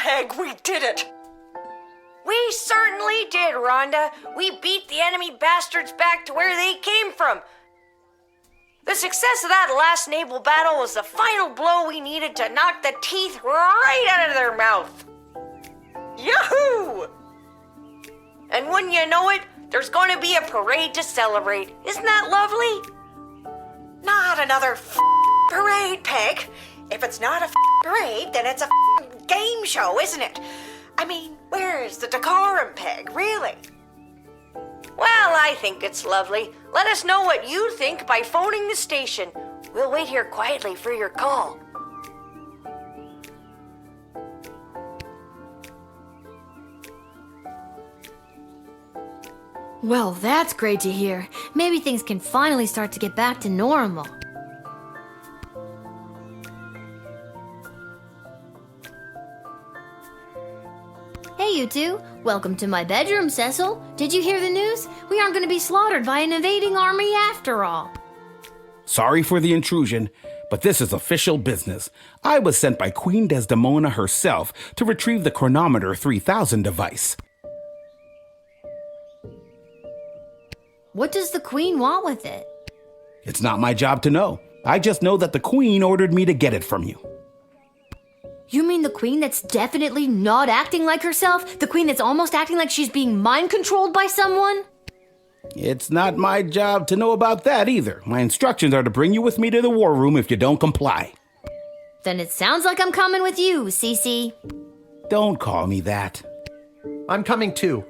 Peg, we did it! We certainly did, Rhonda. We beat the enemy bastards back to where they came from. The success of that last naval battle was the final blow we needed to knock the teeth right out of their mouth. Yahoo! And wouldn't you know it, there's going to be a parade to celebrate. Isn't that lovely? Not another parade, Peg. If it's not a parade, then it's a game show, isn't it? I mean, where's the decorum, Peg, really? Well, I think it's lovely. Let us know what you think by phoning the station. We'll wait here quietly for your call. Well, that's great to hear. Maybe things can finally start to get back to normal. Hey, you two. Welcome to my bedroom, Cecil. Did you hear the news? We aren't going to be slaughtered by an invading army after all. Sorry for the intrusion, but this is official business. I was sent by Queen Desdemona herself to retrieve the Chronometer 3000 device. What does the Queen want with it? It's not my job to know. I just know that the Queen ordered me to get it from you. You mean the Queen that's definitely not acting like herself? The Queen that's almost acting like she's being mind-controlled by someone? It's not my job to know about that either. My instructions are to bring you with me to the war room if you don't comply. Then it sounds like I'm coming with you, Cece. Don't call me that. I'm coming too.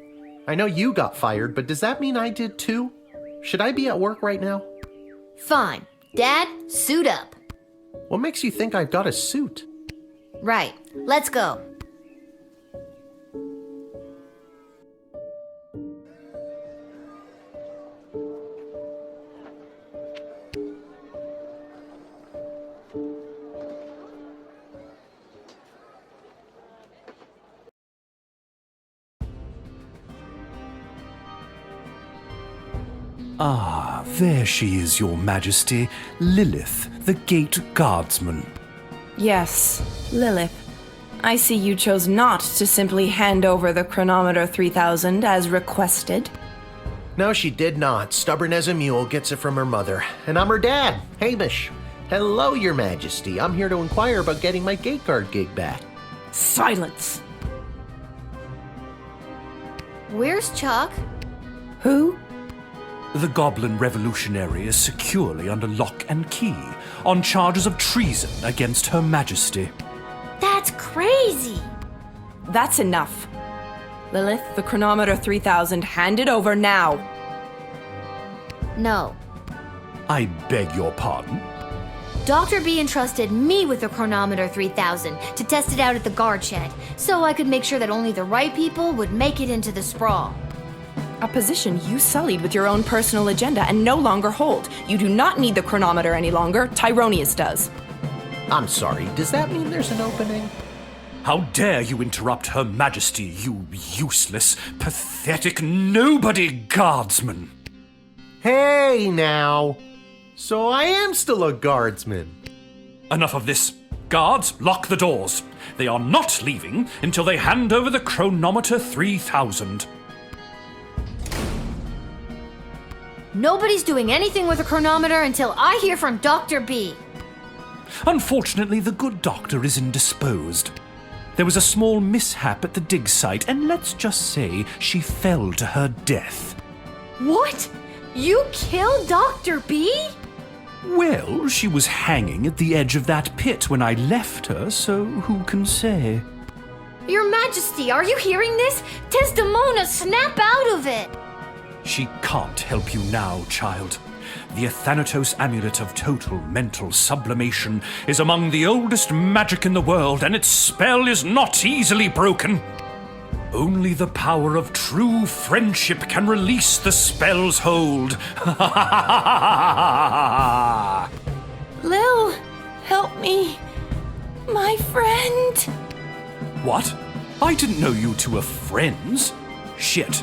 I know you got fired, but does that mean I did too? Should I be at work right now? Fine. Dad, suit up. What makes you think I've got a suit? Right. Let's go. Ah, there she is, Your Majesty, Lilith, the Gate Guardsman. Yes, Lilith. I see you chose not to simply hand over the Chronometer 3000 as requested. No, she did not. Stubborn as a mule, gets it from her mother. And I'm her dad, Hamish. Hello, Your Majesty. I'm here to inquire about getting my gate guard gig back. Silence! Where's Chuck? Who? The Goblin Revolutionary is securely under lock and key on charges of treason against Her Majesty. That's crazy! That's enough. Lilith, the Chronometer 3000, hand it over now. No. I beg your pardon? Dr. B entrusted me with the Chronometer 3000 to test it out at the guard shed, so I could make sure that only the right people would make it into the sprawl. A position you sullied with your own personal agenda and no longer hold. You do not need the chronometer any longer. Tyronius does. I'm sorry, does that mean there's an opening? How dare you interrupt Her Majesty, you useless, pathetic nobody guardsman! Hey, now! So I am still a guardsman. Enough of this. Guards, lock the doors. They are not leaving until they hand over the Chronometer 3000. Nobody's doing anything with a chronometer until I hear from Dr. B. Unfortunately, the good doctor is indisposed. There was a small mishap at the dig site, and let's just say she fell to her death. What? You killed Dr. B? Well, she was hanging at the edge of that pit when I left her, so who can say? Your Majesty, are you hearing this? Desdemona, snap out of it! She can't help you now, child. The Athanatos Amulet of Total Mental Sublimation is among the oldest magic in the world, and its spell is not easily broken. Only the power of true friendship can release the spell's hold. Lil, help me. My friend. What? I didn't know you two were friends. Shit.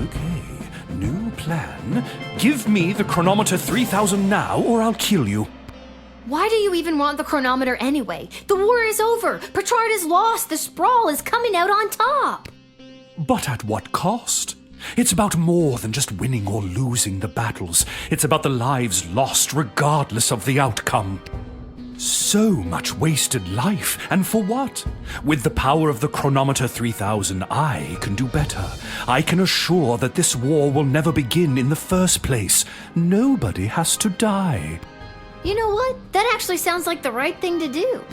Okay, new plan. Give me the Chronometer 3000 now, or I'll kill you. Why do you even want the chronometer anyway? The war is over. Petrard is lost. The Sprawl is coming out on top. But at what cost? It's about more than just winning or losing the battles. It's about the lives lost regardless of the outcome. So much wasted life, and for what? With the power of the Chronometer 3000, I can do better. I can assure that this war will never begin in the first place. Nobody has to die. You know what? That actually sounds like the right thing to do.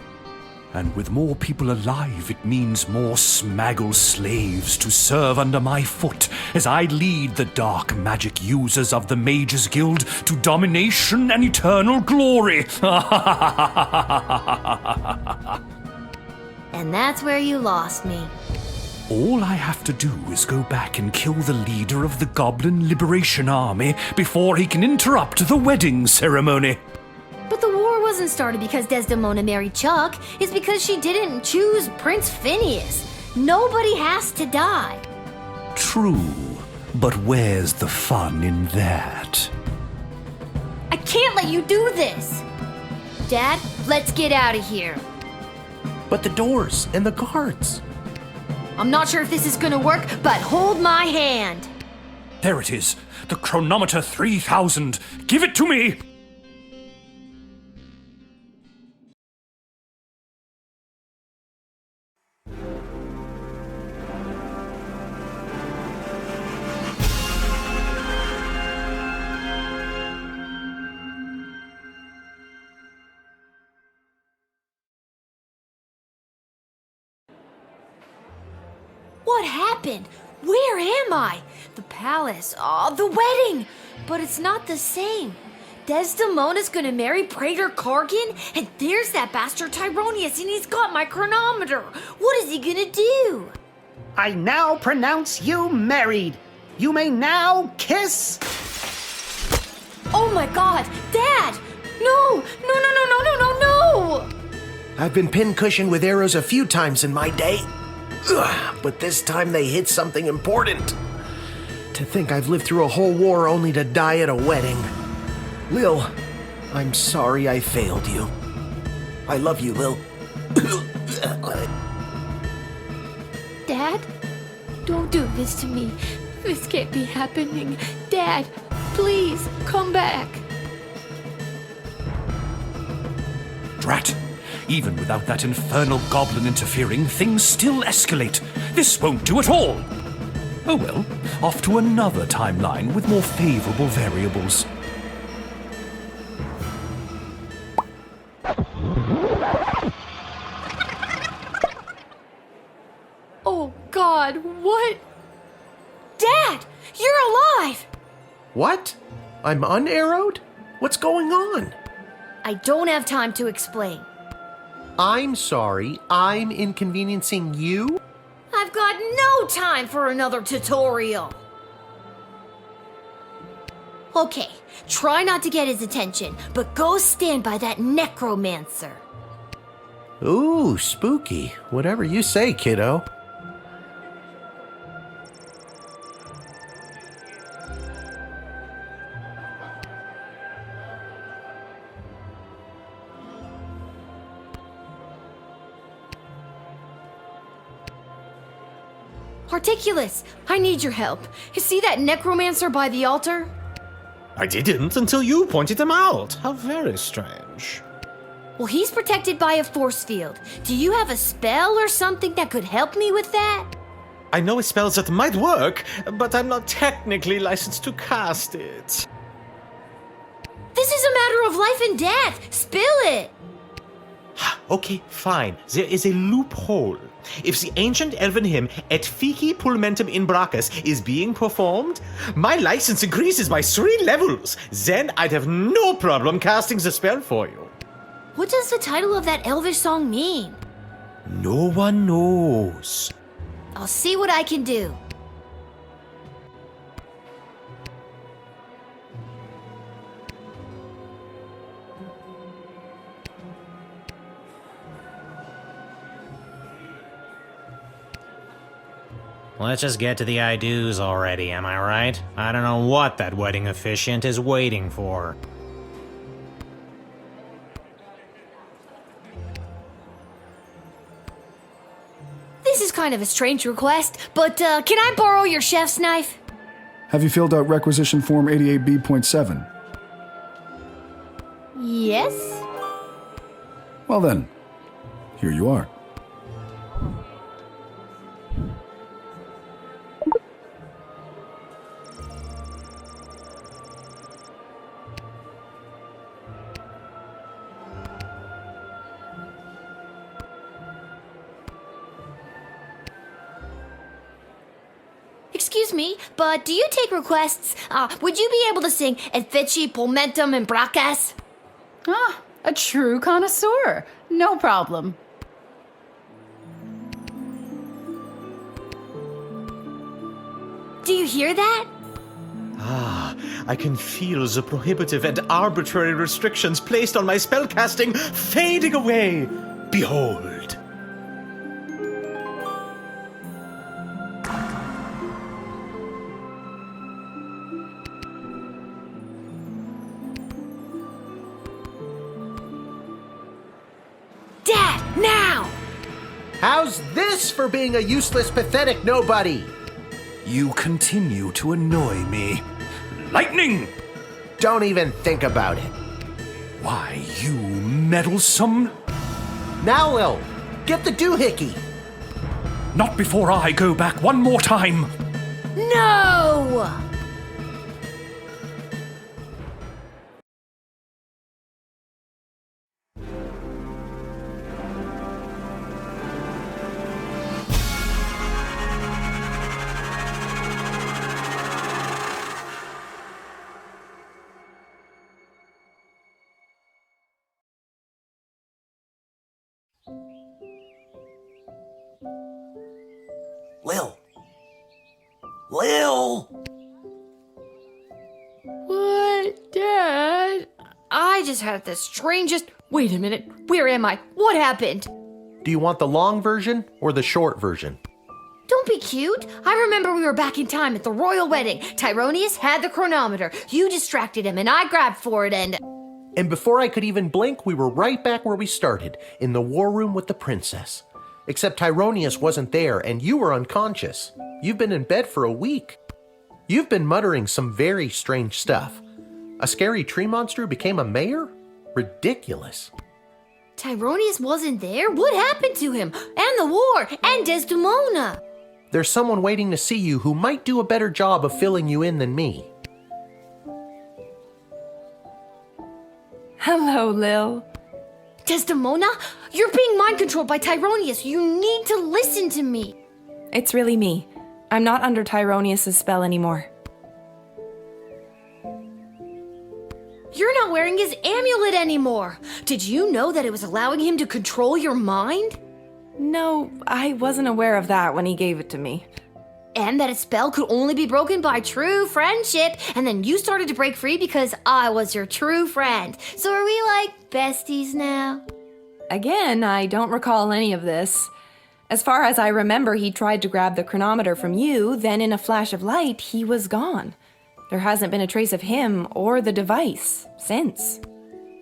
And with more people alive, it means more smaggle slaves to serve under my foot as I lead the dark magic users of the Mages Guild to domination and eternal glory. And that's where you lost me. All I have to do is go back and kill the leader of the Goblin Liberation Army before he can interrupt the wedding ceremony. But the war wasn't started because Desdemona married Chuck. It's because she didn't choose Prince Phineas. Nobody has to die. True, but where's the fun in that? I can't let you do this. Dad, let's get out of here. But the doors and the guards. I'm not sure if this is gonna work, but hold my hand. There it is, the Chronometer 3000. Give it to me! What happened? Where am I? The palace. Oh, the wedding. But it's not the same. Desdemona's gonna marry Praetor Kargan, and there's that bastard Tyronius, and he's got my chronometer. What is he gonna do? I now pronounce you married. You may now kiss. Oh my god, Dad! No! No, no, no, no, no, no, no! I've been pincushioned with arrows a few times in my day. Ugh, but this time they hit something important. To think I've lived through a whole war only to die at a wedding. Lil, I'm sorry I failed you. I love you, Lil. Dad? Don't do this to me. This can't be happening. Dad, please, come back. Drat! Even without that infernal goblin interfering, things still escalate. This won't do at all. Oh well, off to another timeline with more favorable variables. Oh God, what? Dad, you're alive! What? I'm unarrowed? What's going on? I don't have time to explain. I'm sorry, I'm inconveniencing you? I've got no time for another tutorial. Okay, try not to get his attention, but go stand by that necromancer. Ooh, spooky. Whatever you say, kiddo. Articulus, I need your help. You see that necromancer by the altar? I didn't until you pointed him out. How very strange. Well, he's protected by a force field. Do you have a spell or something that could help me with that? I know spells that might work, but I'm not technically licensed to cast it. This is a matter of life and death. Spill it. Okay, fine. There is a loophole. If the ancient elven hymn Et Fici Pulmentum in Brachus is being performed, my license increases by 3 levels. Then I'd have no problem casting the spell for you. What does the title of that elvish song mean? No one knows. I'll see what I can do. Let's just get to the I-dos already, am I right? I don't know what that wedding officiant is waiting for. kind of a strange request, but can I borrow your chef's knife? Have you filled out requisition form 88B.7? Yes? Well then, here you are. Excuse me, but do you take requests? Would you be able to sing Et feci pulmentum in bracas? Ah, a true connoisseur. No problem. Do you hear that? Ah, I can feel the prohibitive and arbitrary restrictions placed on my spellcasting fading away. Behold. Dad, now! How's this for being a useless, pathetic nobody? You continue to annoy me. Lightning! Don't even think about it. Why, you meddlesome! Now, Lil, get the doohickey. Not before I go back one more time! No! Lil! What, Dad? I just had the strangest... Wait a minute, where am I? What happened? Do you want the long version or the short version? Don't be cute. I remember we were back in time at the royal wedding. Tyronius had the chronometer. You distracted him and I grabbed for it and... And before I could even blink, we were right back where we started, in the war room with the princess. Except Tyronius wasn't there and you were unconscious. You've been in bed for a week. You've been muttering some very strange stuff. A scary tree monster who became a mayor? Ridiculous. Tyronius wasn't there? What happened to him? And the war? And Desdemona? There's someone waiting to see you who might do a better job of filling you in than me. Hello, Lil. Desdemona? You're being mind-controlled by Tyronius. You need to listen to me. It's really me. I'm not under Tyronius' spell anymore. You're not wearing his amulet anymore. Did you know that it was allowing him to control your mind? No, I wasn't aware of that when he gave it to me. And that a spell could only be broken by true friendship. And then you started to break free because I was your true friend. So are we like besties now? Again, I don't recall any of this. As far as I remember, he tried to grab the chronometer from you, then in a flash of light, he was gone. There hasn't been a trace of him or the device since.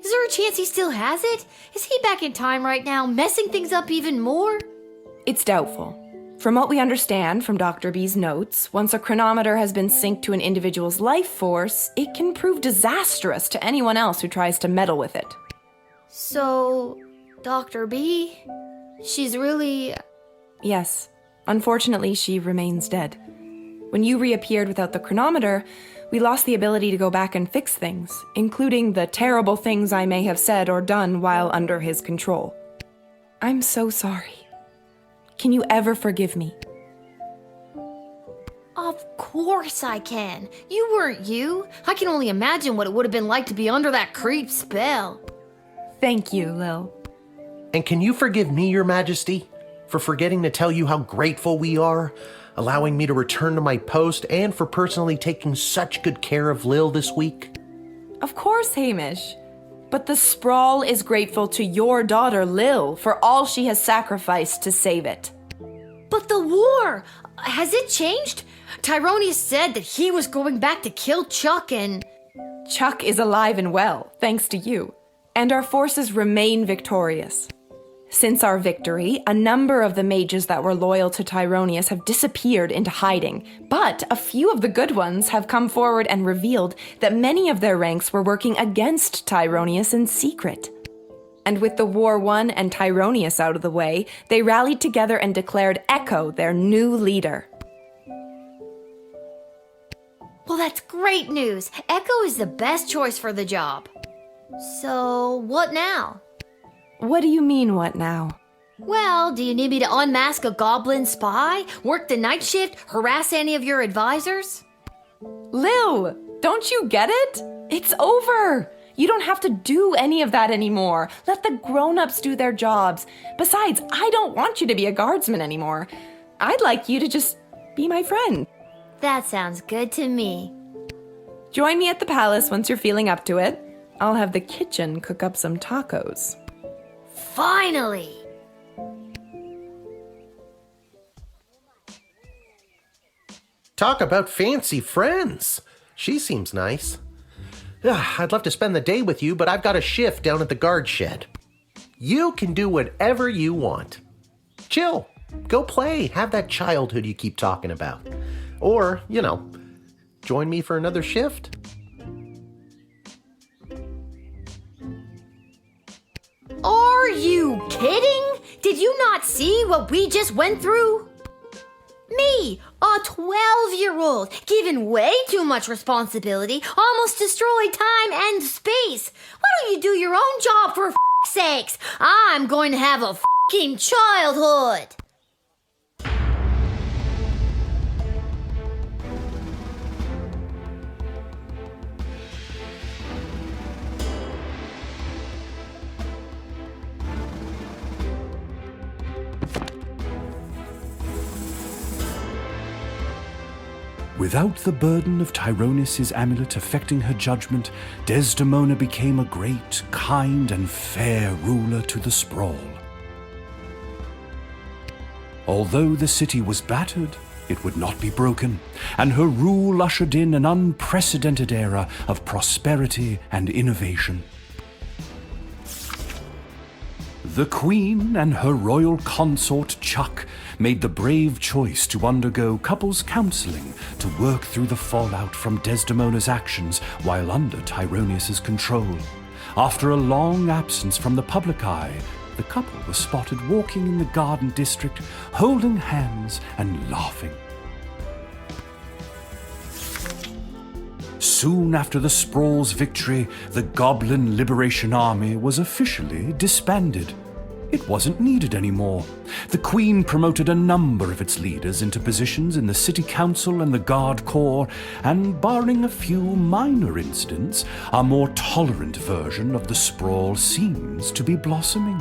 Is there a chance he still has it? Is he back in time right now, messing things up even more? It's doubtful. From what we understand from Dr. B's notes, once a chronometer has been synced to an individual's life force, it can prove disastrous to anyone else who tries to meddle with it. So, Dr. B, she's really... Yes. Unfortunately, she remains dead. When you reappeared without the chronometer, we lost the ability to go back and fix things, including the terrible things I may have said or done while under his control. I'm so sorry. Can you ever forgive me? Of course I can. You weren't you. I can only imagine what it would have been like to be under that creep spell. Thank you, Lil. And can you forgive me, Your Majesty, for forgetting to tell you how grateful we are, allowing me to return to my post, and for personally taking such good care of Lil this week? Of course, Hamish. But the Sprawl is grateful to your daughter, Lil, for all she has sacrificed to save it. But the war, has it changed? Tyronius said that he was going back to kill Chuck and... Chuck is alive and well, thanks to you. And our forces remain victorious. Since our victory, a number of the mages that were loyal to Tyronius have disappeared into hiding, but a few of the good ones have come forward and revealed that many of their ranks were working against Tyronius in secret. And with the war won and Tyronius out of the way, they rallied together and declared Echo their new leader. Well, that's great news. Echo is the best choice for the job. So, what now? What do you mean, what now? Well, do you need me to unmask a goblin spy, work the night shift, harass any of your advisors? Lil, don't you get it? It's over. You don't have to do any of that anymore. Let the grown-ups do their jobs. Besides, I don't want you to be a guardsman anymore. I'd like you to just be my friend. That sounds good to me. Join me at the palace once you're feeling up to it. I'll have the kitchen cook up some tacos. Finally! Talk about fancy friends. She seems nice. I'd love to spend the day with you, but I've got a shift down at the guard shed. You can do whatever you want. Chill. Go play. Have that childhood you keep talking about. Or, join me for another shift. Are you kidding? Did you not see what we just went through? Me, a 12-year-old, given way too much responsibility, almost destroyed time and space. Why don't you do your own job for f***'s sakes? I'm going to have a f***ing childhood. Without the burden of Tyronius' amulet affecting her judgment, Desdemona became a great, kind, and fair ruler to the sprawl. Although the city was battered, it would not be broken, and her rule ushered in an unprecedented era of prosperity and innovation. The Queen and her royal consort Chuck made the brave choice to undergo couples counseling to work through the fallout from Desdemona's actions while under Tyronius' control. After a long absence from the public eye, the couple was spotted walking in the garden district, holding hands and laughing. Soon after the Sprawl's victory, the Goblin Liberation Army was officially disbanded. It wasn't needed anymore. The Queen promoted a number of its leaders into positions in the City Council and the Guard Corps, and barring a few minor incidents, a more tolerant version of the Sprawl seems to be blossoming.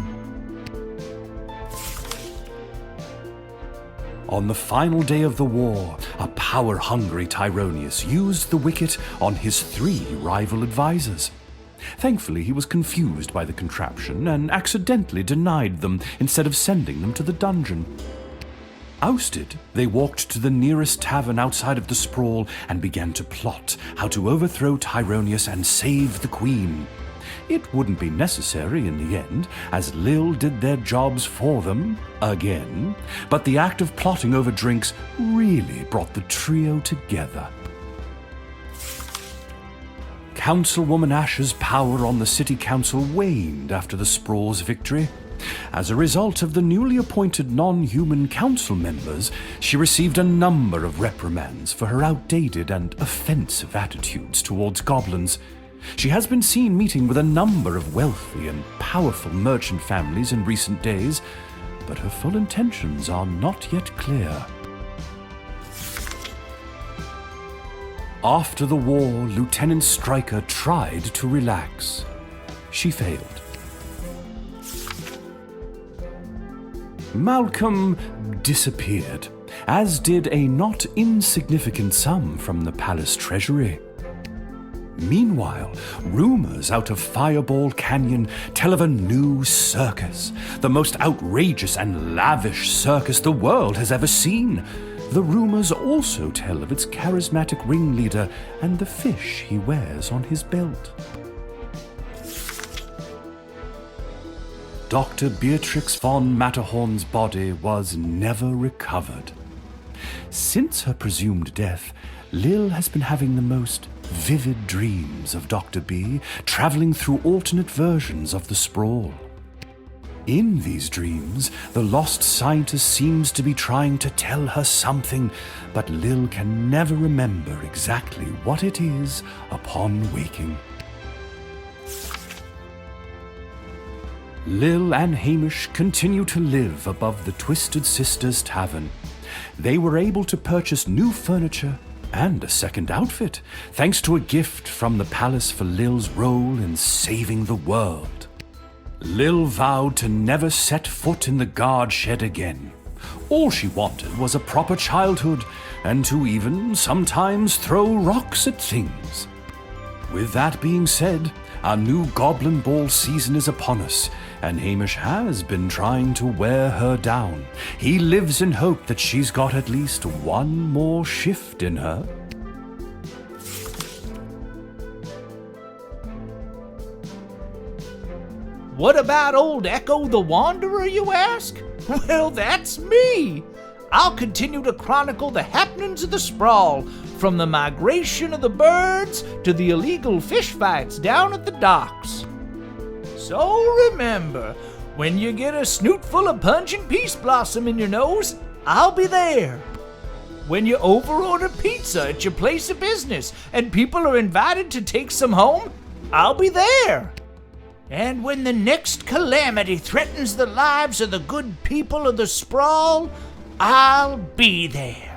On the final day of the war, a power-hungry Tyronius used the wicket on his 3 rival advisors. Thankfully, he was confused by the contraption and accidentally denied them instead of sending them to the dungeon. Ousted, they walked to the nearest tavern outside of the Sprawl and began to plot how to overthrow Tyronius and save the Queen. It wouldn't be necessary in the end, as Lil did their jobs for them, again, but the act of plotting over drinks really brought the trio together. Councilwoman Ash's power on the City Council waned after the Sprawl's victory. As a result of the newly appointed non-human council members, she received a number of reprimands for her outdated and offensive attitudes towards goblins. She has been seen meeting with a number of wealthy and powerful merchant families in recent days, but her full intentions are not yet clear. After the war, Lieutenant Stryker tried to relax. She failed. Malcolm disappeared, as did a not insignificant sum from the palace treasury. Meanwhile, rumors out of Fireball Canyon tell of a new circus, the most outrageous and lavish circus the world has ever seen. The rumors also tell of its charismatic ringleader and the fish he wears on his belt. Dr. Beatrix von Matterhorn's body was never recovered. Since her presumed death, Lil has been having the most vivid dreams of Dr. B, traveling through alternate versions of the sprawl. In these dreams, the lost scientist seems to be trying to tell her something, but Lil can never remember exactly what it is upon waking. Lil and Hamish continue to live above the Twisted Sisters Tavern. They were able to purchase new furniture and a second outfit, thanks to a gift from the palace for Lil's role in saving the world. Lil vowed to never set foot in the guard shed again. All she wanted was a proper childhood, and to even sometimes throw rocks at things. With that being said, our new Goblin Ball season is upon us, and Hamish has been trying to wear her down. He lives in hope that she's got at least one more shift in her. What about old Echo the Wanderer, you ask? Well, that's me. I'll continue to chronicle the happenings of the sprawl, from the migration of the birds to the illegal fish fights down at the docks. So remember, when you get a snoot full of pungent peace blossom in your nose, I'll be there. When you overorder pizza at your place of business and people are invited to take some home, I'll be there. And when the next calamity threatens the lives of the good people of the sprawl, I'll be there.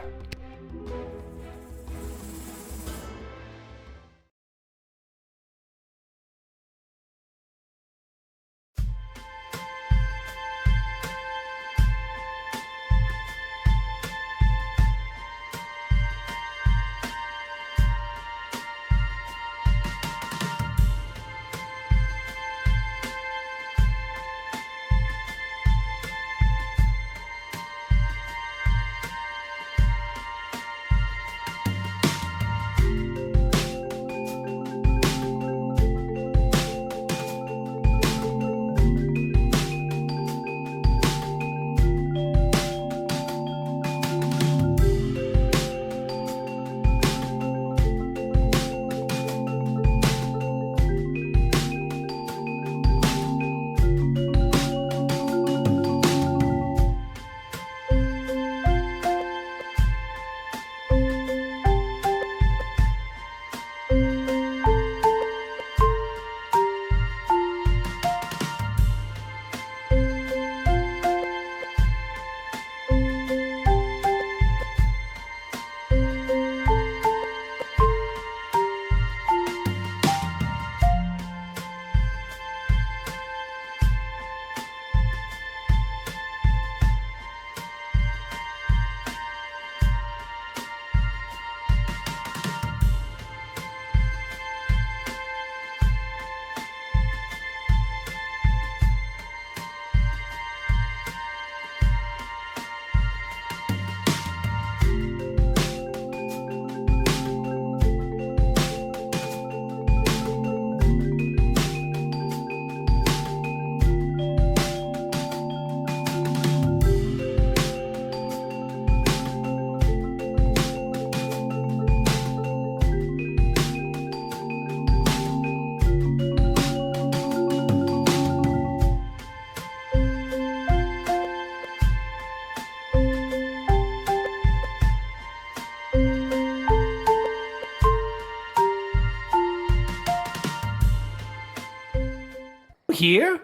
Here?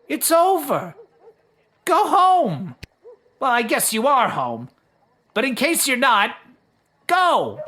It's over. Go home. Well, I guess you are home. But in case you're not, go!